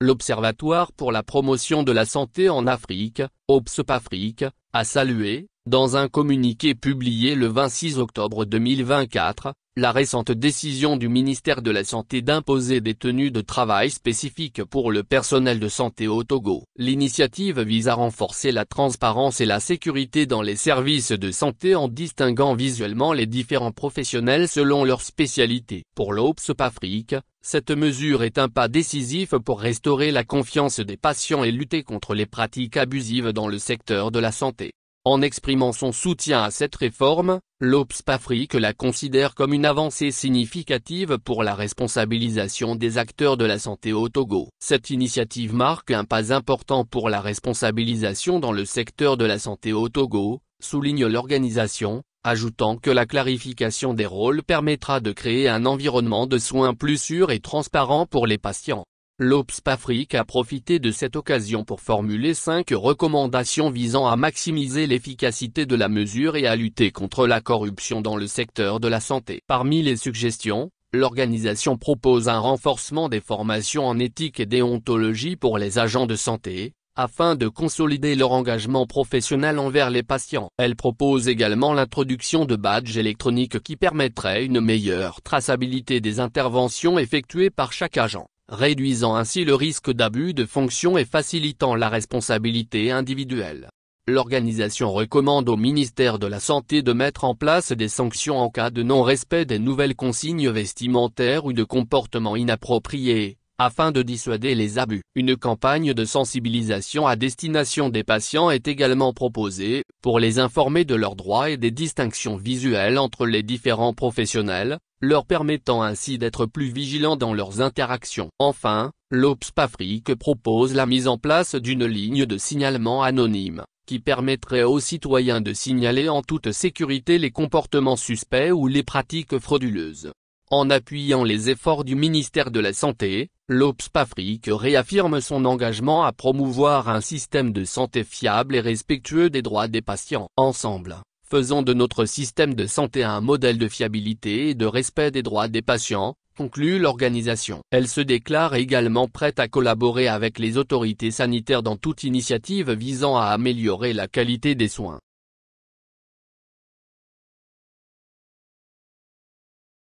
L'Observatoire pour la promotion de la santé en Afrique, OPSP-Afrique, a salué, dans un communiqué publié le 26 octobre 2024, la récente décision du ministère de la Santé d'imposer des tenues de travail spécifiques pour le personnel de santé au Togo. L'initiative vise à renforcer la transparence et la sécurité dans les services de santé en distinguant visuellement les différents professionnels selon leur spécialité. Pour l'OPSP-Afrique, cette mesure est un pas décisif pour restaurer la confiance des patients et lutter contre les pratiques abusives dans le secteur de la santé. En exprimant son soutien à cette réforme, l'OPSP-Afrique la considère comme une avancée significative pour la responsabilisation des acteurs de la santé au Togo. Cette initiative marque un pas important pour la responsabilisation dans le secteur de la santé au Togo, souligne l'organisation, ajoutant que la clarification des rôles permettra de créer un environnement de soins plus sûr et transparent pour les patients. L'OPSP-Afrique a profité de cette occasion pour formuler 5 recommandations visant à maximiser l'efficacité de la mesure et à lutter contre la corruption dans le secteur de la santé. Parmi les suggestions, l'organisation propose un renforcement des formations en éthique et déontologie pour les agents de santé, afin de consolider leur engagement professionnel envers les patients. Elle propose également l'introduction de badges électroniques qui permettraient une meilleure traçabilité des interventions effectuées par chaque agent, réduisant ainsi le risque d'abus de fonction et facilitant la responsabilité individuelle. L'organisation recommande au ministère de la Santé de mettre en place des sanctions en cas de non-respect des nouvelles consignes vestimentaires ou de comportements inappropriés, afin de dissuader les abus. Une campagne de sensibilisation à destination des patients est également proposée, pour les informer de leurs droits et des distinctions visuelles entre les différents professionnels, leur permettant ainsi d'être plus vigilants dans leurs interactions. Enfin, l'OPSP-Afrique propose la mise en place d'une ligne de signalement anonyme, qui permettrait aux citoyens de signaler en toute sécurité les comportements suspects ou les pratiques frauduleuses. En appuyant les efforts du ministère de la Santé, l'OPSP-Afrique réaffirme son engagement à promouvoir un système de santé fiable et respectueux des droits des patients. Ensemble, faisons de notre système de santé un modèle de fiabilité et de respect des droits des patients, conclut l'organisation. Elle se déclare également prête à collaborer avec les autorités sanitaires dans toute initiative visant à améliorer la qualité des soins.